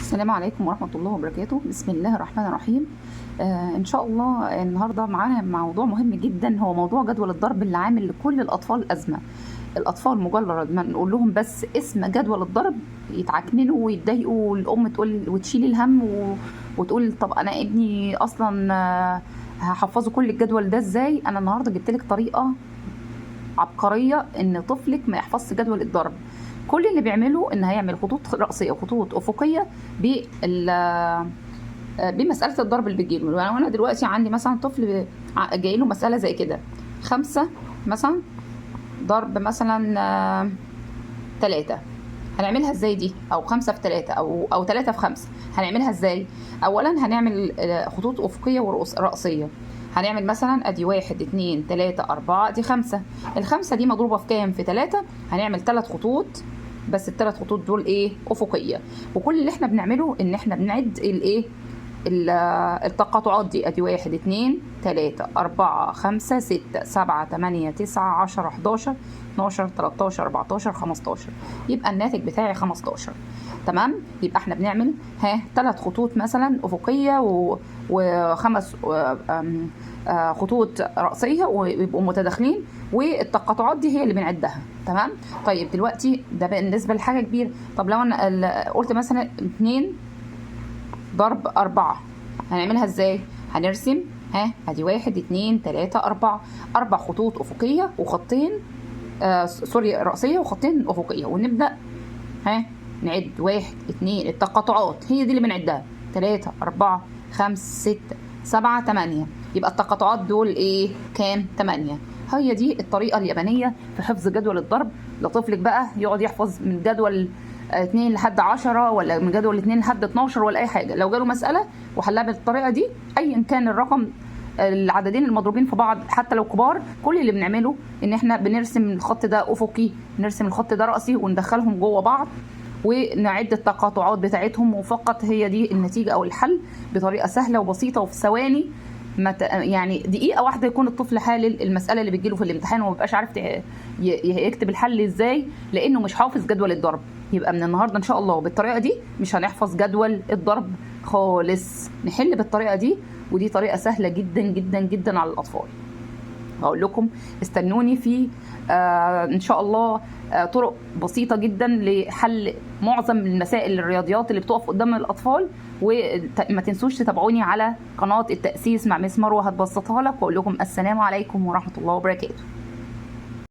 السلام عليكم ورحمة الله وبركاته. بسم الله الرحمن الرحيم. إن شاء الله النهاردة معانا موضوع مهم جدا، هو موضوع جدول الضرب اللي عامل لكل الأطفال أزمة. الأطفال مجرد ما نقول لهم بس اسم جدول الضرب يتعكننوا ويتضايقوا، والأم تقول وتشيل الهم وتقول طب أنا ابني أصلا هحفظه كل الجدول ده إزاي؟ أنا النهاردة جبت لك طريقة عبقرية إن طفلك ما يحفظش جدول الضرب. كل اللي بيعمله ان هيعمل خطوط رأسية وخطوط أفقية بمسألة الضرب اللي بتجيله. يعني انا دلوقتي عندي مثلا طفل جاي له مسألة زي كده 5 مثلا ضرب مثلا 3، هنعملها ازاي دي؟ او 5 في 3 او 3 في 5، هنعملها ازاي؟ اولا هنعمل خطوط أفقية ورأسية. هنعمل مثلا ادي 1 2 3 4 دي 5. ال5 دي مضروبة في كام؟ في 3. هنعمل 3 خطوط، بس ال3 خطوط دول ايه؟ أفقية. وكل اللي احنا بنعمله ان احنا بنعد الايه؟ التقاطعات دي. ادي 1 2 3 4 5 6 7 8 9 10 11 12 13 14 15، يبقى الناتج بتاعي 15. تمام؟ يبقى احنا بنعمل 3 خطوط مثلا أفقية وخمس خطوط رأسية ويبقوا متداخلين، والتقاطعات دي هي اللي بنعدها. تمام؟ طيب دلوقتي ده بالنسبة لحاجة كبيرة. طب لو انا قلت مثلا 2 ضرب 4 هنعملها ازاي؟ هنرسم ادي 1 2 3 4 4 خطوط أفقية وخطين رأسية وخطين أفقية، ونبدأ نعد 1 2. التقاطعات هي دي اللي بنعدها 3 4 5 6 7 8، يبقى التقاطعات دول ايه؟ كام؟ 8. هي دي الطريقة اليابانية في حفظ جدول الضرب. لطفلك بقى يقعد يحفظ من جدول 2 لحد 10 ولا من جدول 2 لحد 12 ولا اي حاجة. لو جاله مسألة وحلها بالطريقة دي ايا كان الرقم، العددين المضروبين في بعض حتى لو كبار، كل اللي بنعمله ان احنا بنرسم الخط ده افقي، نرسم الخط ده رأسي، وندخلهم جوه بعض ونعد التقاطعات بتاعتهم، وفقط هي دي النتيجة او الحل بطريقة سهلة وبسيطة وفي ثواني. يعني دقيقة واحدة يكون الطفل حالل المسألة اللي بتجيله في الامتحان وما بيبقاش عارف يكتب الحل ازاي لانه مش حافظ جدول الضرب. يبقى من النهاردة ان شاء الله بالطريقة دي مش هنحفظ جدول الضرب خالص، نحل بالطريقة دي. ودي طريقة سهلة جدا جدا جدا على الأطفال. هقول لكم استنوني في ان شاء الله طرق بسيطة جدا لحل معظم المسائل الرياضيات اللي بتقف قدام الأطفال. وما تنسوش تتابعوني على قناة التأسيس مع مس مروة، هتبسطها لك. واقول لكم السلام عليكم ورحمة الله وبركاته.